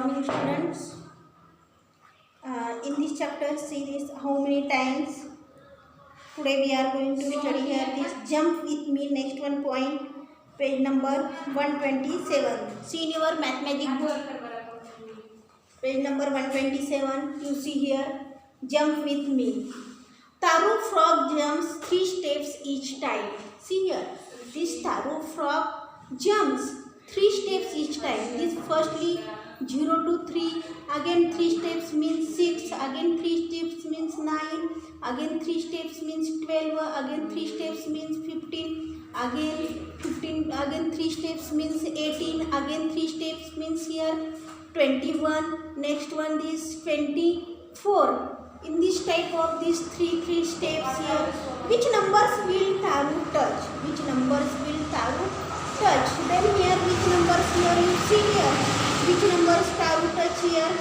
morning, students. In this chapter, see this how many times. Today we are going to study here this jump with me. Next one point, page number 127. See in your mathematics book, page number 127. You see here, jump with me. Taru frog jumps 3 steps each time. See here, this Taru frog jumps 3 steps each time. This firstly 0 to 3, again 3 steps means 6, again 3 steps means 9, again 3 steps means 12, again 3 steps means 15, again 3 steps means 18, again 3 steps means here 21, next one is 24. In this type of these three steps here, which numbers will Taru touch? Which numbers will Taru touch? Then here, which numbers here you see here? Which numbers Taru touch here?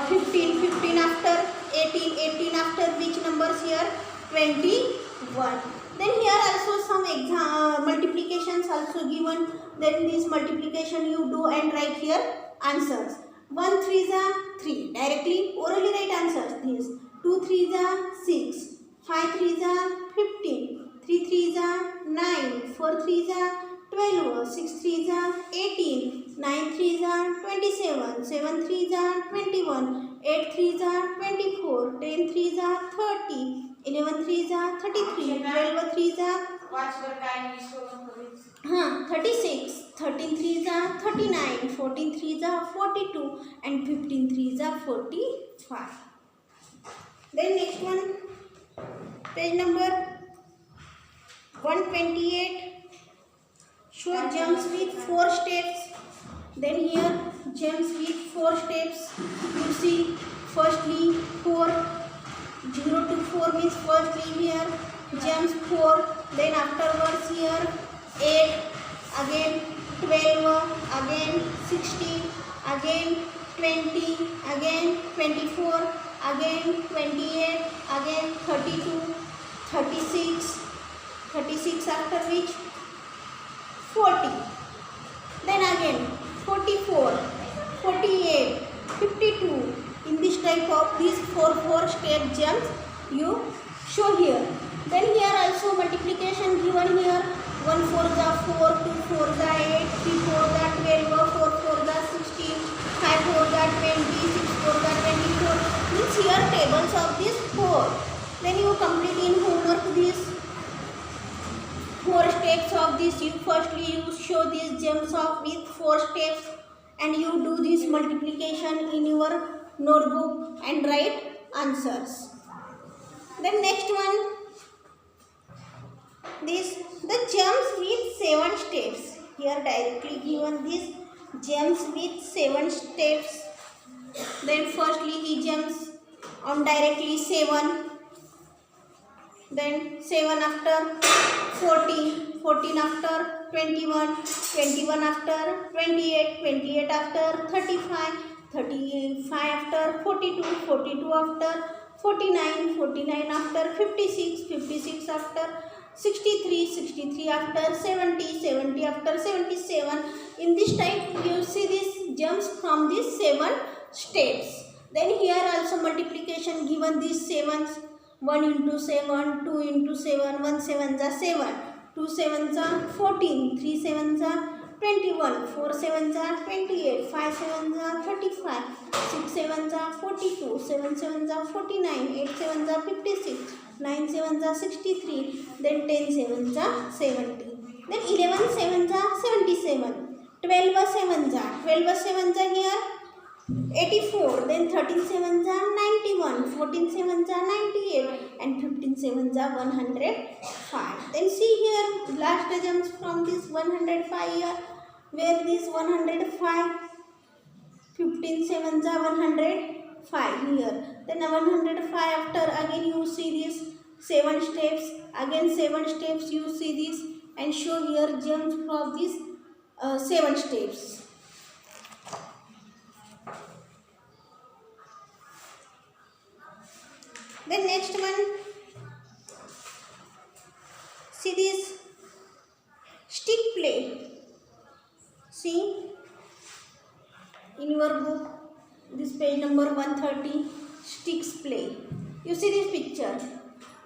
15 after 18 after which numbers here? 21. Then here also some multiplications also given. Then this multiplication you do and write here answers. 1 3 is 3. Directly orally write answers. This 2 3 is 6. 5 3 is 15. 3 3 is 9. 4 3 is 12. 6 3 is 18. 9 3 is 27. 7 3 is 21. 8 3 is 24. 10 3 is 30. 11 3 is 33. 12 3 is 36, 13 3 is 39, 14 3 is 42 and 15 3 is 45. Then next one, page number 128, show jumps with 4 steps. Then here jumps with 4 steps. You see firstly 4, 0 to 4 means firstly here jumps 4, then afterwards here 8, again 12, again 16, again 20, again 24, again 28, again 32, 36 after which 40, then again 44, 48, 52. In this type of these 4 step jumps you show here. Then here also multiplication given here. 1 4 is 4, 2 4 is 8, 3 4 is 12, 4 4 is 16, 5 4 is 20, 6 4 is 24. Means here tables of this 4. Then you complete in homework these 4 steps of this. You firstly you show these jumps of with 4 steps and you do this multiplication in your notebook and write answers. Then next one, this the jumps with 7 steps. Here directly given this jumps with 7 steps. Then firstly he jumps on directly 7. Then 7 after 14, 14 after 21, 21 after 28, 28 after 35, 35 after 42, 42 after 49, 49 after 56, 56 after 63, 63 after 70, 70 after 77. In this type you see this jumps from these 7 steps. Then here also multiplication given these 7s. 1 into 7, 2 into 7, 1 7 is 7, 2 7 is 14, 3 7 is 21, 4 7 is 28, 5 7 is 35, 6 7 is 42, 7 7 is 49, 8 7 is 56, 9 7 is 63, then 10 7 is 70, then 11 7 is 77, 12 7 is here 84, then 13 7 is 91, 14 7 is 98 and 15 7 is 105. Then see here last jumps from this 105 here, where this 105, 15 7 is 105 here. Then 105 after again you see this 7 steps, again 7 steps you see this and show here jumps from these 7 steps. Then next one, see this stick play. See in your book, this page number 130, sticks play. You see this picture.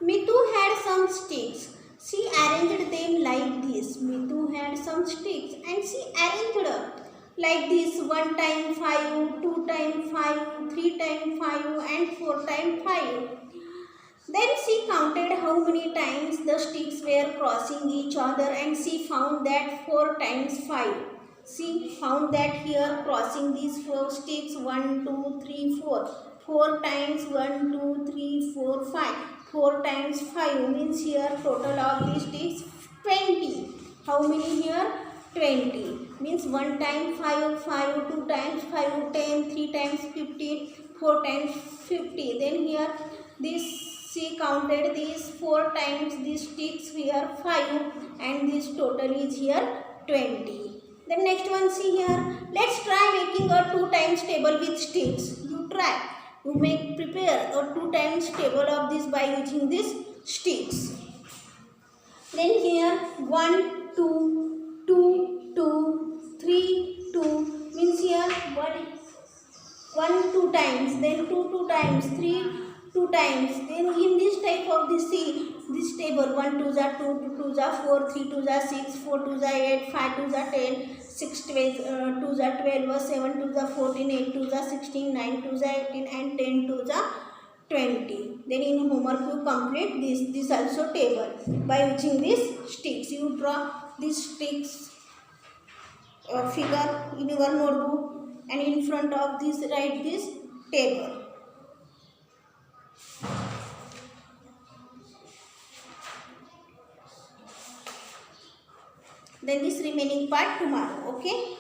Mitu had some sticks. She arranged them like this. Mitu had some sticks and she arranged like this: 1 times 5, 2 times 5, 3 times 5 and 4 times 5. Then she counted how many times the sticks were crossing each other and she found that 4 times 5. She found that here crossing these 4 sticks 1, 2, 3, 4. 4 times 1, 2, 3, 4, 5. 4 times 5 means here total of these sticks 20. How many here? 20. Means 1 times 5, 5, 2 times 5, 10, 3 times 15, 4 times 50. Then here this she counted these 4 times these sticks here 5 and this total is here 20. Then next one, see here. Let's try making a 2 times table with sticks. You try. You prepare a 2 times table of this by using these sticks. Then here 1, 2, 2, 2, 3, 2 means here 1 2 times, then 2 times, 3 2 times. Then in this type of this table 1 2 are 2, 2 2 are 4, 3 2 are 6, 4 2 are 8, 5 2 are 10, 6 12, 2 are 12, 7 2 are 14, 8 2 are 16, 9 2 are 18 and 10 2 are 20. Then in homework you complete this also table by using these sticks. You draw these sticks figure in your notebook and in front of this write this table. Then this remaining part tomorrow. Okay.